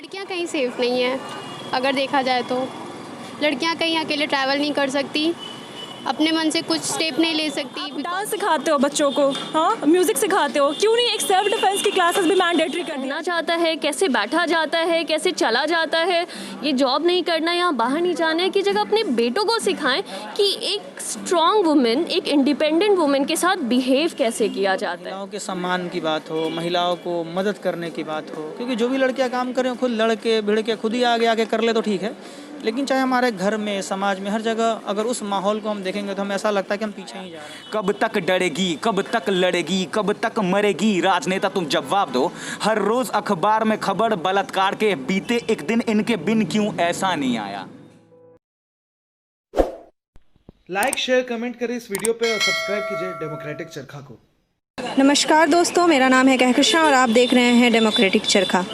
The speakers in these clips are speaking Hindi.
लड़कियां कहीं सेफ़ नहीं हैं अगर देखा जाए तो। लड़कियां कहीं अकेले ट्रैवल नहीं कर सकती, अपने मन से कुछ स्टेप नहीं ले सकती। डांस सिखाते हो बच्चों को, हाँ म्यूजिक सिखाते हो, क्यों नहीं एक सेल्फ डिफेंस की क्लासेस भी मैंडेटरी करना चाहता है, कैसे बैठा जाता है, कैसे चला जाता है, ये जॉब नहीं करना, यहाँ बाहर नहीं जाना है, की जगह अपने बेटों को सिखाएं कि एक स्ट्रॉन्ग वुमेन, एक इंडिपेंडेंट वुमेन के साथ बिहेव कैसे किया जाता है। महिलाओं के सम्मान की बात हो, महिलाओं को मदद करने की बात हो, क्योंकि जो भी लड़कियां काम करें खुद लड़के भिड़ के खुद ही आगे आगे कर ले तो ठीक है, लेकिन चाहे हमारे घर में, समाज में, हर जगह अगर उस माहौल को हम देखेंगे तो हमें ऐसा लगता है कि हम पीछे ही जा रहे हैं। कब तक डरेगी, कब तक लड़ेगी, कब तक मरेगी, राजनेता तुम जवाब दो। हर रोज अखबार में खबर बलात्कार के, बीते एक दिन इनके बिन क्यों ऐसा नहीं आया। लाइक शेयर कमेंट करें इस वीडियो पे और सब्सक्राइब कीजिए डेमोक्रेटिक चरखा को। नमस्कार दोस्तों, मेरा नाम है कहकशां और आप देख रहे हैं डेमोक्रेटिक चरखा।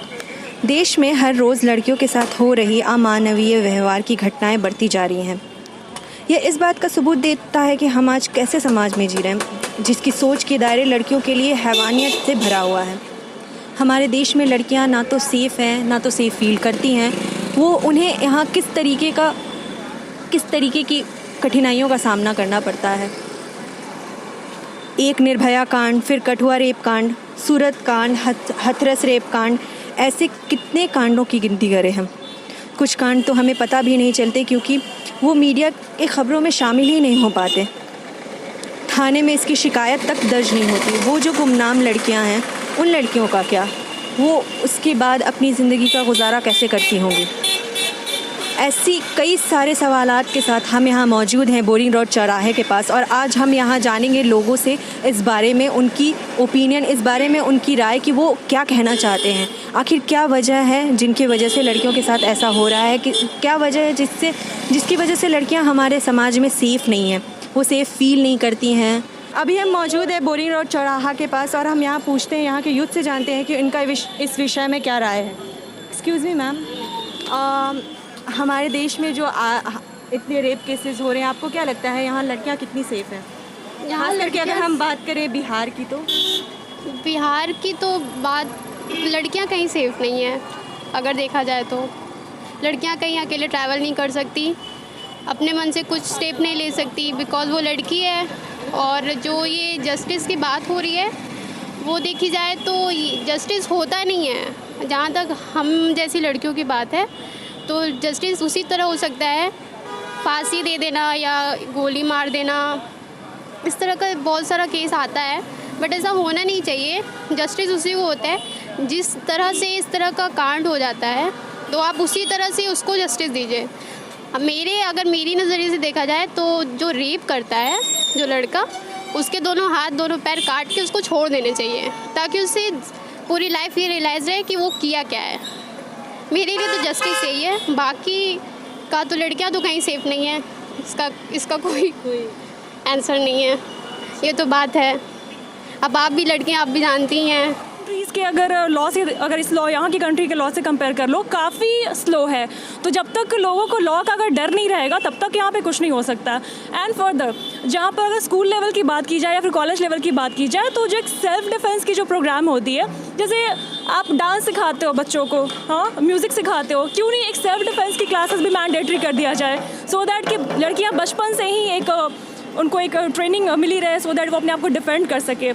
देश में हर रोज़ लड़कियों के साथ हो रही अमानवीय व्यवहार की घटनाएं बढ़ती जा रही हैं। यह इस बात का सबूत देता है कि हम आज कैसे समाज में जी रहे हैं, जिसकी सोच के दायरे लड़कियों के लिए हैवानियत से भरा हुआ है। हमारे देश में लड़कियां ना तो सेफ़ हैं, ना तो सेफ़ फील करती हैं। वो उन्हें यहाँ किस तरीके की कठिनाइयों का सामना करना पड़ता है। एक निर्भया कांड, फिर कठुआ रेप कांड, सूरत कांड, हथरस रेप कांड, ऐसे कितने कांडों की गिनती करें हम। कुछ कांड तो हमें पता भी नहीं चलते क्योंकि वो मीडिया की खबरों में शामिल ही नहीं हो पाते। थाने में इसकी शिकायत तक दर्ज नहीं होती। वो जो गुमनाम लड़कियां हैं, उन लड़कियों का क्या, वो उसके बाद अपनी ज़िंदगी का गुजारा कैसे करती होंगी। ऐसी कई सारे सवालात के साथ हम यहाँ मौजूद हैं बोरिंग रोड चौराहे के पास, और आज हम यहाँ जानेंगे लोगों से इस बारे में उनकी ओपिनियन, इस बारे में उनकी राय कि वो क्या कहना चाहते हैं। आखिर क्या वजह है जिनकी वजह से लड़कियों के साथ ऐसा हो रहा है, कि क्या वजह है जिसकी वजह से लड़कियाँ हमारे समाज में सेफ़ नहीं हैं, वो सेफ़ फील नहीं करती हैं। अभी हम मौजूद हैं बोरिंग रोड चौराहा के पास और हम यहाँ पूछते हैं, यहाँ के यूथ से जानते हैं कि इनका इस विषय में क्या राय है। एक्सक्यूज़ मी मैम, हमारे देश में जो इतने रेप केसेस हो रहे हैं, आपको क्या लगता है यहाँ लड़कियाँ कितनी सेफ़ हैं? यहाँ करके अगर हम बात करें बिहार की तो बात लड़कियां कहीं सेफ़ नहीं हैं अगर देखा जाए तो। लड़कियां कहीं अकेले ट्रैवल नहीं कर सकती, अपने मन से कुछ स्टेप नहीं ले सकती, बिकॉज़ वो लड़की है। और जो ये जस्टिस की बात हो रही है, वो देखी जाए तो जस्टिस होता नहीं है। जहाँ तक हम जैसी लड़कियों की बात है तो जस्टिस उसी तरह हो सकता है, फांसी दे देना या गोली मार देना, इस तरह का बहुत सारा केस आता है। बट ऐसा होना नहीं चाहिए। जस्टिस उसी को होता है जिस तरह से इस तरह का कांड हो जाता है, तो आप उसी तरह से उसको जस्टिस दीजिए। अब अगर मेरी नज़रिए से देखा जाए तो जो रेप करता है जो लड़का, उसके दोनों हाथ दोनों पैर काट के उसको छोड़ देने चाहिए, ताकि उससे पूरी लाइफ ये रियलाइज़ रहे कि वो किया क्या है। मेरे लिए तो जस्टिस यही है। बाकी का तो लड़कियां तो कहीं सेफ़ नहीं है, इसका कोई आंसर नहीं है। ये तो बात है। अब आप भी लड़कियां, आप भी जानती हैं कंट्रीज़ के अगर इस लॉ यहाँ की कंट्री के लॉ से कंपेयर कर लो, काफ़ी स्लो है। तो जब तक लोगों को लॉ का अगर डर नहीं रहेगा तब तक यहाँ पे कुछ नहीं हो सकता। एंड फर्दर जहाँ पर अगर स्कूल लेवल की बात की जाए या फिर कॉलेज लेवल की बात की जाए, तो जो एक सेल्फ डिफेंस की जो प्रोग्राम होती है, जैसे आप डांस सिखाते हो बच्चों को, हाँ म्यूज़िक सिखाते हो, क्यों नहीं एक सेल्फ डिफेंस की क्लासेस भी मैंडेटरी कर दिया जाए, सो दैट कि लड़कियाँ बचपन से ही उनको एक ट्रेनिंग मिली रहे, सो दैट वो अपने आप को डिफेंड कर सके।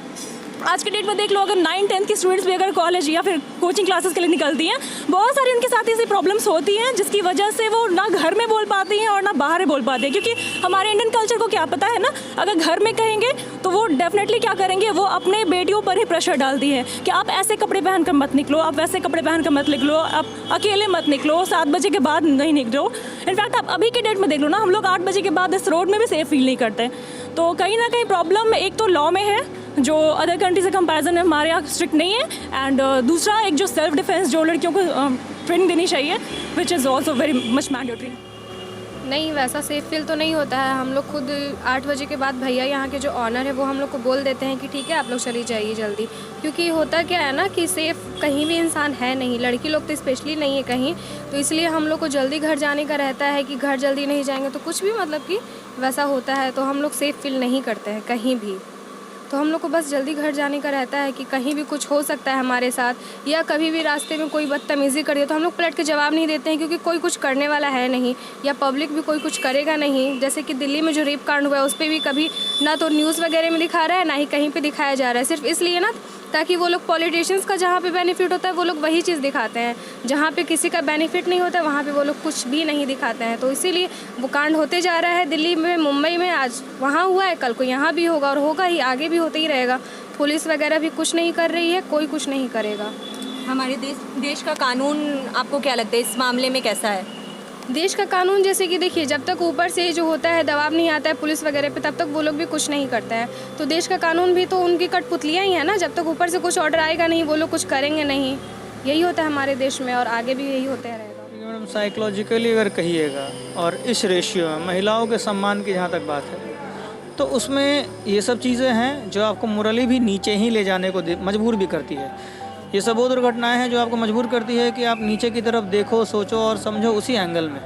आज के डेट में देख लो, अगर 9-10 की स्टूडेंट्स भी अगर कॉलेज या फिर कोचिंग क्लासेस के लिए निकलती हैं, बहुत सारी उनके साथ ऐसी प्रॉब्लम्स होती हैं जिसकी वजह से वो ना घर में बोल पाती हैं और ना बाहर बोल पाती हैं। क्योंकि हमारे इंडियन कल्चर को क्या पता है ना, अगर घर में कहेंगे तो वो डेफिनेटली क्या करेंगे, वो अपने बेटियों पर ही प्रेशर डालती है कि आप ऐसे कपड़े पहन कर मत निकलो, आप वैसे कपड़े पहन कर मत निकलो, आप अकेले मत निकलो, 7 बजे के बाद नहीं निकलो। इनफैक्ट आप अभी के डेट में देख लो ना, हम लोग 8 बजे के बाद इस रोड में भी सेफ फील नहीं करते। तो कहीं ना कहीं प्रॉब्लम एक तो लॉ में है, जो अदर कंट्री से कंपैरिजन में हमारे यहाँ स्ट्रिक्ट नहीं है, एंड दूसरा एक जो सेल्फ डिफेंस जो लड़कियों को ट्रेनिंग देनी चाहिए, which is also very much mandatory. नहीं, वैसा सेफ फील तो नहीं होता है। हम लोग खुद 8 बजे के बाद भैया यहाँ के जो ऑनर है वो हम लोग को बोल देते हैं कि ठीक है आप लोग चली जाइए जल्दी, क्योंकि होता क्या है ना कि सेफ़ कहीं भी इंसान है नहीं, लड़की लोग तो स्पेशली नहीं है कहीं, तो इसलिए हम लोग को जल्दी घर जाने का रहता है कि घर जल्दी नहीं जाएंगे तो कुछ भी मतलब कि वैसा होता है, तो हम लोग सेफ़ फील नहीं करते हैं कहीं भी। तो हम लोग को बस जल्दी घर जाने का रहता है कि कहीं भी कुछ हो सकता है हमारे साथ, या कभी भी रास्ते में कोई बदतमीज़ी कर दिया तो हम लोग पलट के जवाब नहीं देते हैं, क्योंकि कोई कुछ करने वाला है नहीं, या पब्लिक भी कोई कुछ करेगा नहीं। जैसे कि दिल्ली में जो रेप कांड हुआ है उस पर भी कभी ना तो न्यूज़ वगैरह में दिखा रहा है, ना ही कहीं पर दिखाया जा रहा है, सिर्फ इसलिए ना ताकि वो लोग पॉलिटिशियंस का जहाँ पे बेनिफिट होता है वो लोग वही चीज़ दिखाते हैं, जहाँ पे किसी का बेनिफिट नहीं होता है वहाँ पे वो लोग कुछ भी नहीं दिखाते हैं। तो इसीलिए वो कांड होते जा रहा है दिल्ली में, मुंबई में, आज वहाँ हुआ है, कल को यहाँ भी होगा और होगा ही, आगे भी होते ही रहेगा। पुलिस वगैरह भी कुछ नहीं कर रही है, कोई कुछ नहीं करेगा। हमारे देश का कानून आपको क्या लगता है इस मामले में कैसा है? देश का कानून जैसे कि देखिए, जब तक ऊपर से जो होता है दबाव नहीं आता है पुलिस वगैरह पे, तब तक वो लोग भी कुछ नहीं करते हैं। तो देश का कानून भी तो उनकी कठपुतलियाँ ही है ना, जब तक ऊपर से कुछ ऑर्डर आएगा नहीं वो लोग कुछ करेंगे नहीं। यही होता है हमारे देश में और आगे भी यही होता रहेगा। मैडम साइकोलॉजिकली अगर कहिएगा और इस रेशियो में महिलाओं के सम्मान की जहाँ तक बात है तो उसमें ये सब चीज़ें हैं जो आपको मोरली भी नीचे ही ले जाने को मजबूर भी करती है। ये सब वो दुर्घटनाएं हैं जो आपको मजबूर करती है कि आप नीचे की तरफ देखो, सोचो और समझो उसी एंगल में।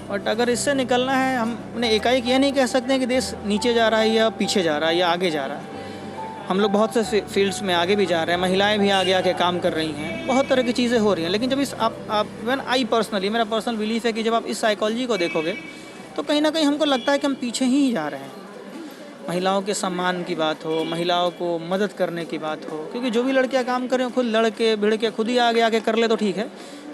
बट अगर इससे निकलना है, हम अपने एकाएक ये नहीं कह सकते हैं कि देश नीचे जा रहा है या पीछे जा रहा है या आगे जा रहा है। हम लोग बहुत से फील्ड्स में आगे भी जा रहे हैं, महिलाएं भी आगे आके काम कर रही हैं, बहुत तरह की चीज़ें हो रही हैं। लेकिन जब इस मेरा पर्सनल बिलीफ है कि जब आप इस साइकोलॉजी को देखोगे तो कहीं ना कहीं हमको लगता है कि हम पीछे ही जा रहे हैं। महिलाओं के सम्मान की बात हो, महिलाओं को मदद करने की बात हो, क्योंकि जो भी लड़कियां काम करें खुद लड़ के भिड़ के खुद ही आगे आके कर ले तो ठीक है,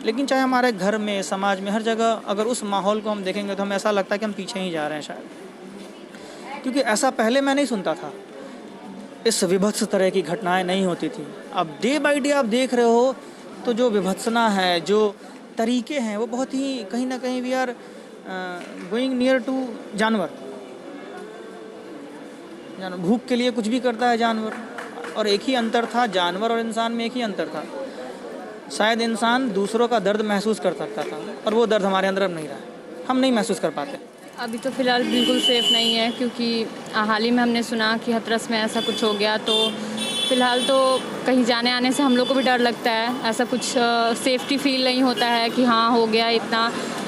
लेकिन चाहे हमारे घर में, समाज में, हर जगह अगर उस माहौल को हम देखेंगे तो हमें ऐसा लगता है कि हम पीछे ही जा रहे हैं शायद। क्योंकि ऐसा पहले मैं नहीं सुनता था, इस विभत्स तरह की घटनाएं नहीं होती थी। अब डे बाई डे आप देख रहे हो तो जो विभत्सना है, जो तरीके हैं, वो बहुत ही कहीं ना कहीं we are going near to जानवर। भूख के लिए कुछ भी करता है जानवर, और एक ही अंतर था जानवर और इंसान में, एक ही अंतर था, शायद इंसान दूसरों का दर्द महसूस कर सकता था और वो दर्द हमारे अंदर अब नहीं रहा, हम नहीं महसूस कर पाते। अभी तो फ़िलहाल बिल्कुल सेफ़ नहीं है, क्योंकि हाल ही में हमने सुना कि हाथरस में ऐसा कुछ हो गया। तो फ़िलहाल तो कहीं जाने आने से हम लोग को भी डर लगता है, ऐसा कुछ सेफ्टी फील नहीं होता है कि हाँ हो गया।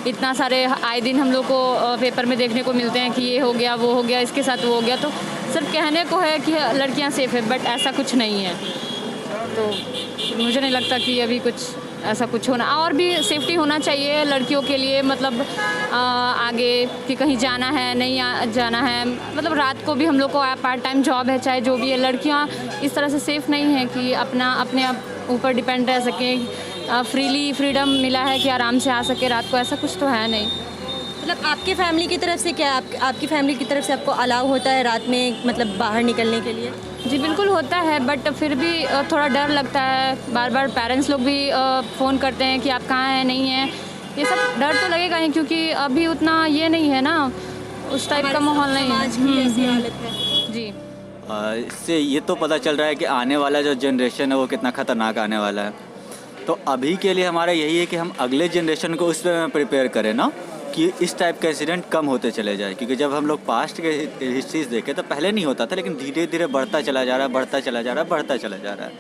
इतना सारे आए दिन हम लोग को पेपर में देखने को मिलते हैं कि ये हो गया, वो हो गया, इसके साथ वो हो गया। तो सिर्फ कहने को है कि लड़कियां सेफ़ है, बट ऐसा कुछ नहीं है। तो मुझे नहीं लगता कि अभी कुछ ऐसा कुछ होना, और भी सेफ्टी होना चाहिए लड़कियों के लिए, मतलब आगे कि कहीं जाना है नहीं जाना है, मतलब रात को भी हम लोग को पार्ट टाइम जॉब है, चाहे जो भी है, लड़कियां इस तरह से सेफ़ नहीं है कि अपने आप ऊपर डिपेंड रह सकें, फ्रीडम मिला है कि आराम से आ सके रात को, ऐसा कुछ तो है नहीं। मतलब आपके फैमिली की तरफ से क्या आपकी फैमिली की तरफ से आपको अलाउ होता है रात में मतलब बाहर निकलने के लिए? जी बिल्कुल होता है, बट फिर भी थोड़ा डर लगता है। बार बार पेरेंट्स लोग भी फ़ोन करते हैं कि आप कहाँ हैं, नहीं हैं, ये सब डर तो लगेगा ही, क्योंकि अभी उतना ये नहीं है ना, उस टाइप का माहौल नहीं है। समाज की ऐसी हालत है जी। इससे ये तो पता चल रहा है कि आने वाला जो जनरेशन है वो कितना ख़तरनाक आने वाला है। तो अभी के लिए हमारा यही है कि हम अगले जनरेशन को उस पर प्रिपेयर करें ना, कि इस टाइप का इंसिडेंट कम होते चले जाए। क्योंकि जब हम लोग पास्ट के हिस्ट्रीज देखें तो पहले नहीं होता था, लेकिन धीरे धीरे बढ़ता चला जा रहा है।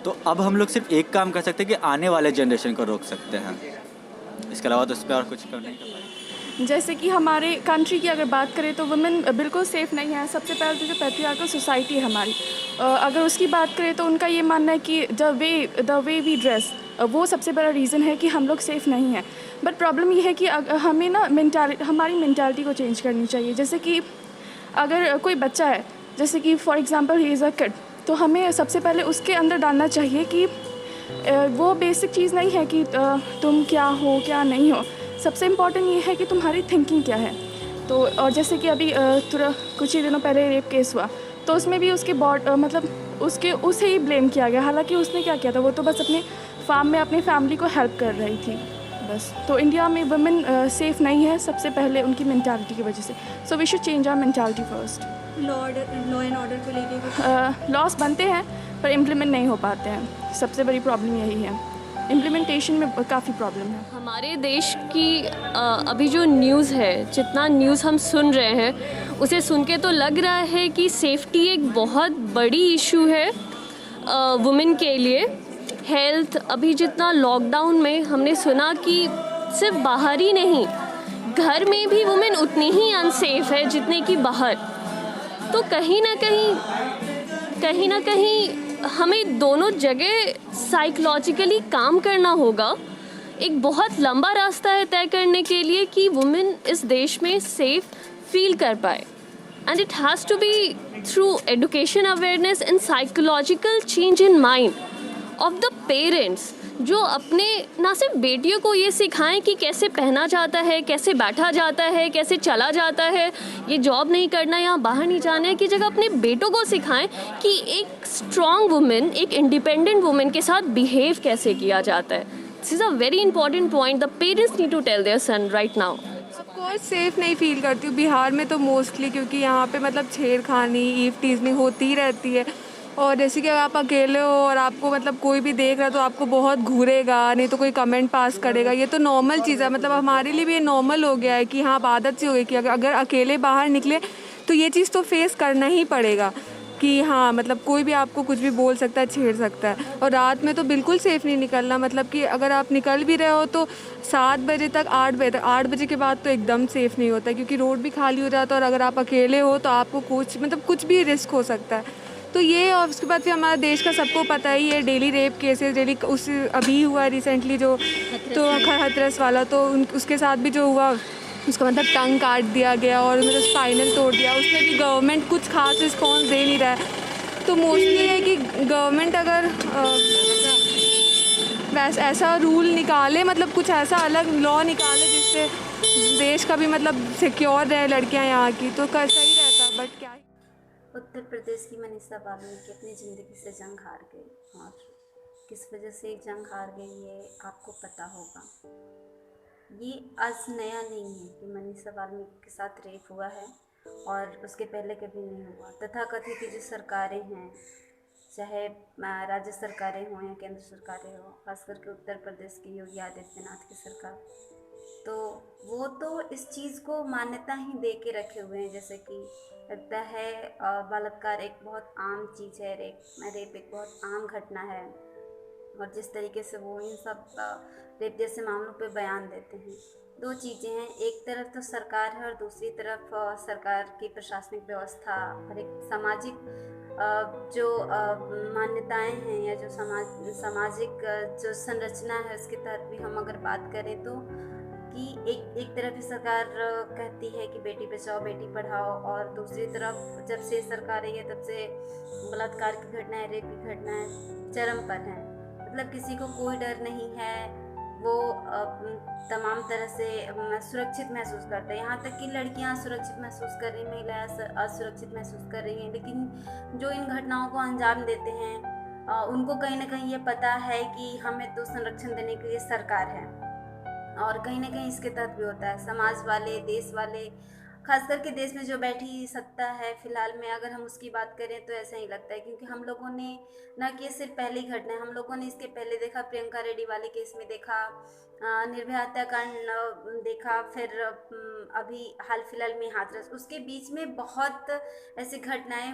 तो अब हम लोग सिर्फ एक काम कर सकते हैं कि आने वाले जनरेशन को रोक सकते हैं, इसके अलावा तो उस पर और कुछ कर नहीं कर पाएंगे। जैसे कि हमारे कंट्री की अगर बात करें तो वुमेन बिल्कुल सेफ़ नहीं है। सबसे पहले तो जो पैट्रियार्कल सोसाइटी है हमारी, अगर उसकी बात करें तो उनका ये मानना है कि द वे वी ड्रेस, वो सबसे बड़ा रीज़न है कि हम लोग सेफ़ नहीं हैं। बट प्रॉब्लम ये है कि हमें ना हमारी मेंटालिटी को चेंज करनी चाहिए। जैसे कि अगर कोई बच्चा है, जैसे कि for example he is a kid, तो हमें सबसे पहले उसके अंदर डालना चाहिए कि वो बेसिक चीज़ नहीं है कि तुम क्या हो क्या नहीं हो, सबसे इम्पॉर्टेंट ये है कि तुम्हारी थिंकिंग क्या है। तो और जैसे कि अभी कुछ ही दिनों पहले रेप केस हुआ, तो उसमें भी उसके उसे ही ब्लेम किया गया, हालांकि उसने क्या किया था, वो तो बस अपने फार्म में अपनी फैमिली को हेल्प कर रही थी बस। तो इंडिया में वुमेन सेफ़ नहीं है सबसे पहले उनकी मेंटालिटी की वजह से। So we should change our mentality first. Law and order को लेके लॉस बनते हैं पर इम्प्लीमेंट नहीं हो पाते हैं, सबसे बड़ी प्रॉब्लम यही है, इम्प्लीमेंटेशन में काफ़ी प्रॉब्लम है। हमारे देश की अभी जो न्यूज़ है, जितना न्यूज़ हम सुन रहे हैं, उसे सुन के तो लग रहा है कि सेफ्टी एक बहुत बड़ी इशू है वुमेन के लिए। हेल्थ, अभी जितना लॉकडाउन में हमने सुना कि सिर्फ बाहर ही नहीं, घर में भी वुमेन उतनी ही अनसेफ है जितने कि बाहर। तो कहीं ना कहीं कहीं ना कहीं हमें दोनों जगह साइकोलॉजिकली काम करना होगा। एक बहुत लंबा रास्ता है तय करने के लिए कि वुमेन इस देश में सेफ फील कर पाए, and it has to be through education awareness and psychological change in mind of the parents, जो अपने ना सिर्फ बेटियों को ये सिखाएं कि कैसे पहना जाता है, कैसे बैठा जाता है, कैसे चला जाता है, ये जॉब नहीं करना, यहाँ बाहर नहीं जाना है, की जगह अपने बेटों को सिखाएं कि एक स्ट्रॉन्ग वुमेन, एक इंडिपेंडेंट वुमेन के साथ बिहेव कैसे किया जाता है। This is a very important point the parents need to tell their son right now. Of course safe नहीं फील करती हूँ बिहार में तो मोस्टली, क्योंकि यहाँ पे मतलब छेड़खानी, ईव टीज़निंग होती ही रहती है। और जैसे कि अगर आप अकेले हो और आपको मतलब कोई भी देख रहा है तो आपको बहुत घूरेगा, नहीं तो कोई कमेंट पास करेगा। ये तो नॉर्मल चीज़ है, मतलब हमारे लिए भी ये नॉर्मल हो गया है कि हाँ, आदत सी हो गई कि अगर अकेले बाहर निकले तो ये चीज़ तो फेस करना ही पड़ेगा कि हाँ, मतलब कोई भी आपको कुछ भी बोल सकता है, छेड़ सकता है। और रात में तो बिल्कुल सेफ़ नहीं निकलना, मतलब कि अगर आप निकल भी रहे हो तो 7 बजे तक, 8 बजे तक, 8 बजे के बाद तो एकदम सेफ़ नहीं होता, क्योंकि रोड भी खाली हो जाता है और अगर आप अकेले हो तो आपको कुछ भी रिस्क हो सकता है। तो ये, और उसके बाद फिर हमारा देश का सबको पता ही है, डेली रेप केसेस डेली, उस अभी हुआ रिसेंटली जो तो हाथरस वाला, तो उसके साथ भी जो हुआ, उसका मतलब टंग काट दिया गया और मतलब स्पाइनल तोड़ दिया, उसमें भी गवर्नमेंट कुछ खास रिस्पॉन्स दे नहीं रहा है। तो मोस्टली है कि गवर्नमेंट अगर वैसा ऐसा रूल निकाले, मतलब कुछ ऐसा अलग लॉ निकाले जिससे देश का भी मतलब सिक्योर रहे लड़कियां यहाँ की, तो सही रहता। बट क्या, उत्तर प्रदेश की मनीषा वाल्मीकि अपनी ज़िंदगी से जंग हार गई, और किस वजह से जंग हार गई ये आपको पता होगा। ये आज नया नहीं है कि मनीषा वाल्मीकि के साथ रेप हुआ है, और उसके पहले कभी नहीं हुआ। तथाकथित जो सरकारें हैं, चाहे राज्य सरकारें हों या केंद्र सरकारें हों, खास करके उत्तर प्रदेश की योगी आदित्यनाथ की सरकार, तो वो तो इस चीज़ को मान्यता ही दे के रखे हुए हैं, जैसे कि लगता है बलात्कार एक बहुत आम चीज़ है, रेप एक बहुत आम घटना है। और जिस तरीके से वो इन सब रेप जैसे मामलों पे बयान देते हैं, दो चीज़ें हैं, एक तरफ तो सरकार है और दूसरी तरफ सरकार की प्रशासनिक व्यवस्था और एक सामाजिक जो मान्यताएं हैं या जो सामाजिक जो संरचना है, उसके तहत भी हम अगर बात करें तो कि एक तरफ ही सरकार कहती है कि बेटी बचाओ बेटी पढ़ाओ, और दूसरी तरफ जब से सरकार आई है तब से बलात्कार की घटनाएं, रेप की घटनाएं चरम पर हैं। मतलब किसी को कोई डर नहीं है, वो तमाम तरह से सुरक्षित महसूस करते हैं। यहाँ तक कि लड़कियाँ सुरक्षित महसूस कर रही, महिलाएं असुरक्षित महसूस कर रही हैं। लेकिन जो इन घटनाओं को अंजाम देते हैं उनको कहीं ना कहीं ये पता है कि हमें तो संरक्षण देने के लिए सरकार है, और कहीं ना कहीं इसके तहत भी होता है समाज वाले, देश वाले, खास करके देश में जो बैठी सत्ता है फिलहाल में, अगर हम उसकी बात करें तो ऐसा ही लगता है। क्योंकि हम लोगों ने न कि सिर्फ पहली घटना है, हम लोगों ने इसके पहले देखा, प्रियंका रेड्डी वाले केस में देखा, निर्भया हत्याकांड देखा, फिर अभी हाल फिलहाल में हाथरस, उसके बीच में बहुत ऐसी घटनाएं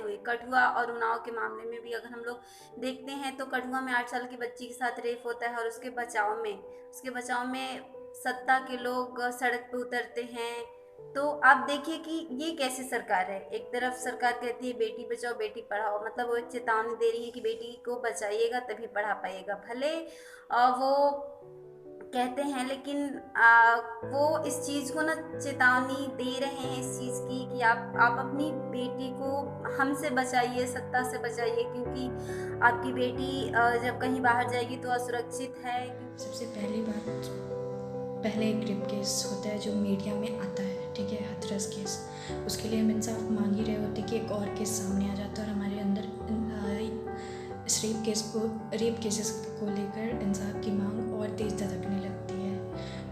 हुई, कठुआ और उन्नाव के मामले में भी अगर हम लोग देखते हैं तो कठुआ में 8 साल की बच्ची के साथ रेप होता है, और उसके बचाव में सत्ता के लोग सड़क पे उतरते हैं। तो आप देखिए कि ये कैसी सरकार है। एक तरफ सरकार कहती है बेटी बचाओ बेटी पढ़ाओ, मतलब वो एक चेतावनी दे रही है कि बेटी को बचाइएगा तभी पढ़ा पाइएगा। भले वो कहते हैं, लेकिन वो इस चीज़ को ना चेतावनी दे रहे हैं इस चीज़ की कि आप अपनी बेटी को हमसे बचाइए, सत्ता से बचाइए, क्योंकि आपकी बेटी जब कहीं बाहर जाएगी तो असुरक्षित है। सबसे पहली बात, पहले एक रेप केस होता है जो मीडिया में आता है, ठीक है, हाथरस केस, उसके लिए हम इंसाफ मांग ही रहे होते कि एक और केस सामने आ जाता, और हमारे अंदर इस रेप केसेस को लेकर इंसाफ की मांग और तेज़ धड़कने लगती है।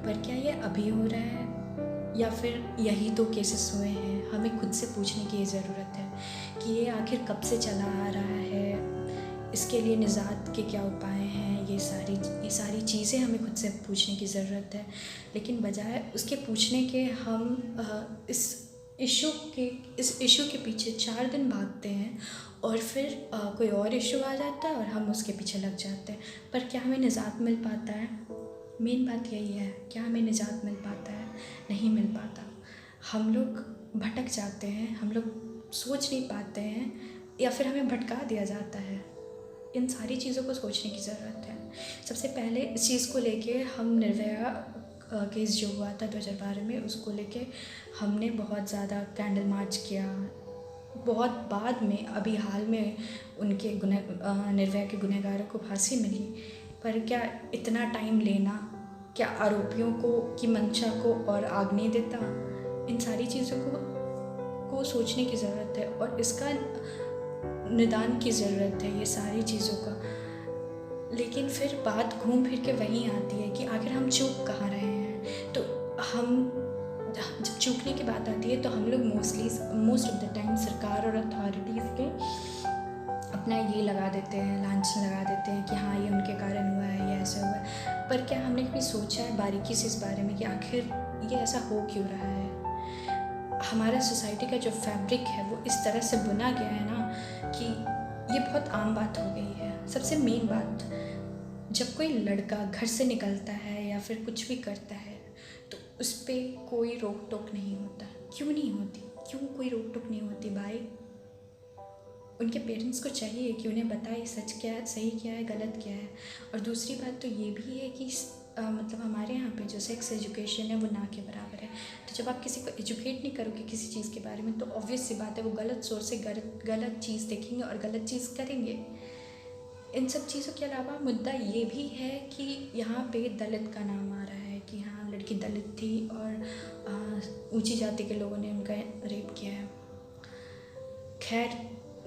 पर क्या ये अभी हो रहा है या फिर यही तो केसेस हुए हैं? हमें खुद से पूछने की ज़रूरत है कि ये आखिर कब से चला आ रहा है, इसके लिए निजात के क्या उपाय हैं, ये सारी चीज़ें हमें खुद से पूछने की ज़रूरत है। लेकिन बजाय उसके पूछने के हम इस इशू के पीछे 4 दिन भागते हैं, और फिर कोई और इशू आ जाता है और हम उसके पीछे लग जाते हैं। पर क्या हमें निजात मिल पाता है? मेन बात यही है, क्या हमें निजात मिल पाता है? नहीं मिल पाता। हम लोग भटक जाते हैं, हम लोग सोच नहीं पाते हैं या फिर हमें भटका दिया जाता है। इन सारी चीज़ों को सोचने की ज़रूरत है। सबसे पहले इस चीज़ को लेके हम निर्भया केस जो हुआ था 2012 में, उसको लेके हमने बहुत ज़्यादा कैंडल मार्च किया। बहुत बाद में अभी हाल में उनके निर्भया के गुनहगारों को फांसी मिली, पर क्या इतना टाइम लेना क्या आरोपियों को की मंशा को और आग नहीं देता? इन सारी चीज़ों को सोचने की ज़रूरत है और इसका निदान की ज़रूरत है, ये सारी चीज़ों का। लेकिन फिर बात घूम फिर के वहीं आती है कि आखिर हम चूक कहाँ रहे हैं। तो हम जब चूकने की बात आती है तो हम लोग मोस्ट ऑफ द टाइम सरकार और अथॉरिटीज़ के अपना ये लगा देते हैं, लांछन लगा देते हैं कि हाँ ये उनके कारण हुआ है, ये ऐसा हुआ है। पर क्या हमने कभी सोचा है बारीकी से इस बारे में कि आखिर ये ऐसा हो क्यों रहा है? हमारा सोसाइटी का जो फैब्रिक है वो इस तरह से बुना गया है ना कि ये बहुत आम बात हो गई है। सबसे मेन बात, जब कोई लड़का घर से निकलता है या फिर कुछ भी करता है तो उस पर कोई रोक टोक नहीं होता। क्यों नहीं होती? क्यों कोई रोक टोक नहीं होती भाई? उनके पेरेंट्स को चाहिए कि उन्हें बताए सच क्या है, सही क्या है, गलत क्या है। और दूसरी बात तो ये भी है कि मतलब हमारे यहाँ पे जो सेक्स एजुकेशन है वो ना के बराबर है। तो जब आप किसी को एजुकेट नहीं करोगे किसी चीज़ के बारे में तो ऑब्वियस सी बात है वो गलत सोर्स से गलत चीज़ देखेंगे और गलत चीज़ करेंगे। इन सब चीज़ों के अलावा मुद्दा ये भी है कि यहाँ पे दलित का नाम आ रहा है कि हाँ लड़की दलित थी और ऊंची जाति के लोगों ने उनका रेप किया है। खैर,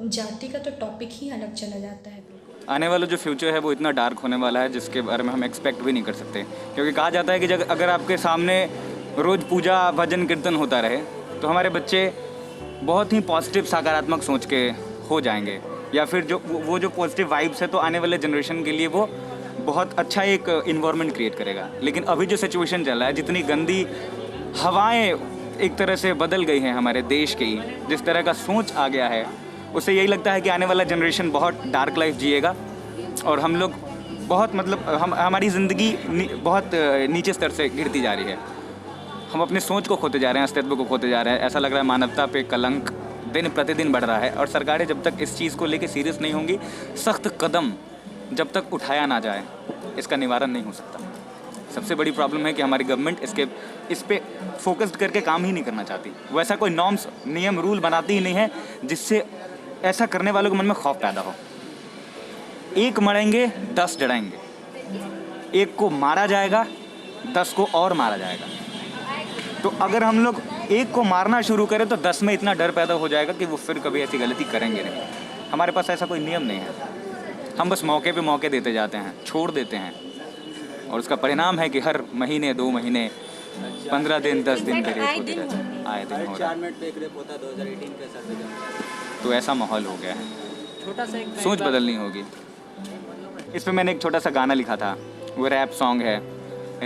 जाति का तो टॉपिक ही अलग चला जाता है। आने वाला जो फ्यूचर है वो इतना डार्क होने वाला है जिसके बारे में हम एक्सपेक्ट भी नहीं कर सकते, क्योंकि कहा जाता है कि अगर आपके सामने रोज़ पूजा भजन कीर्तन होता रहे तो हमारे बच्चे बहुत ही पॉजिटिव सकारात्मक सोच के हो जाएंगे, या फिर जो जो पॉजिटिव वाइब्स है तो आने वाले जनरेशन के लिए वो बहुत अच्छा एक इन्वायरमेंट क्रिएट करेगा। लेकिन अभी जो सिचुएशन चल रहा है, जितनी गंदी हवाएं एक तरह से बदल गई हैं हमारे देश की, जिस तरह का सोच आ गया है, उससे यही लगता है कि आने वाला जनरेशन बहुत डार्क लाइफ जिएगा और हम लोग बहुत हमारी ज़िंदगी बहुत नीचे स्तर से गिरती जा रही है। हम अपने सोच को खोते जा रहे हैं, अस्तित्व को खोते जा रहे हैं। ऐसा लग रहा है मानवता पे कलंक दिन प्रतिदिन बढ़ रहा है और सरकारें जब तक इस चीज़ को लेके सीरियस नहीं होंगी, सख्त कदम जब तक उठाया ना जाए, इसका निवारण नहीं हो सकता। सबसे बड़ी प्रॉब्लम है कि हमारी गवर्नमेंट इस पे फोकस्ड करके काम ही नहीं करना चाहती। वो ऐसा कोई नॉर्म्स, नियम, रूल बनाती ही नहीं है जिससे ऐसा करने वालों के मन में खौफ पैदा हो। एक मरेंगे 10 डराएंगे, एक को मारा जाएगा 10 को और मारा जाएगा। तो अगर हम लोग एक को मारना शुरू करें तो 10 में इतना डर पैदा हो जाएगा कि वो फिर कभी ऐसी गलती करेंगे नहीं। हमारे पास ऐसा कोई नियम नहीं है, हम बस मौके पे मौके देते जाते हैं, छोड़ देते हैं और उसका परिणाम है कि हर महीने 2 महीने 15 दिन 10 दिन के रेप होते रहते हैं, आए दिन हो रहा है। तो ऐसा माहौल हो गया है, छोटा सा सोच बदलनी होगी। इस पे मैंने एक छोटा सा गाना लिखा था, वो रैप सॉन्ग है,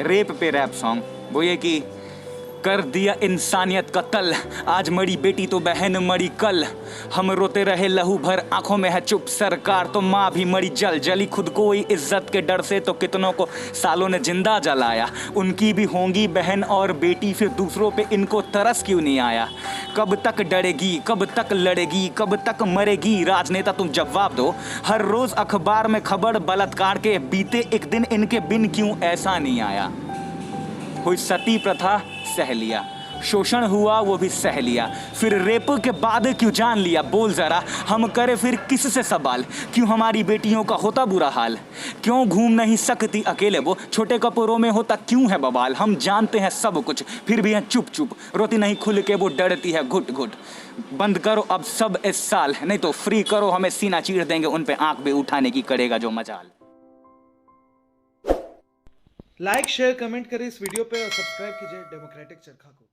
रेप पे रैप सॉन्ग। वो ये कि कर दिया इंसानियत का तल, आज मरी बेटी तो बहन मरी कल, हम रोते रहे लहू भर आंखों में है चुप, सरकार तो माँ भी मरी जली खुद को ही इज्जत के डर से, तो कितनों को सालों ने जिंदा जलाया, उनकी भी होंगी बहन और बेटी, फिर दूसरों पे इनको तरस क्यों नहीं आया। कब तक डरेगी, कब तक लड़ेगी, कब तक मरेगी, राजनेता तुम जवाब दो, हर रोज अखबार में खबर बलात्कार के, बीते एक दिन इनके बिन क्यों ऐसा नहीं आया। हुई सती प्रथा सह लिया, शोषण हुआ वो भी सह लिया, फिर रेप के बाद क्यों जान लिया, बोल जरा हम करे फिर किससे सवाल, क्यों हमारी बेटियों का होता बुरा हाल, क्यों घूम नहीं सकती अकेले वो, छोटे कपड़ों में होता क्यों है बवाल, हम जानते हैं सब कुछ फिर भी हैं चुप चुप, रोती नहीं खुल के वो डरती है घुट घुट, बंद करो अब सब इस साल, नहीं तो फ्री करो हमें सीना चीर देंगे उन पे आंख भी उठाने की करेगा जो मजाल। लाइक शेयर कमेंट करें इस वीडियो पे और सब्सक्राइब कीजिए डेमोक्रेटिक चरखा को।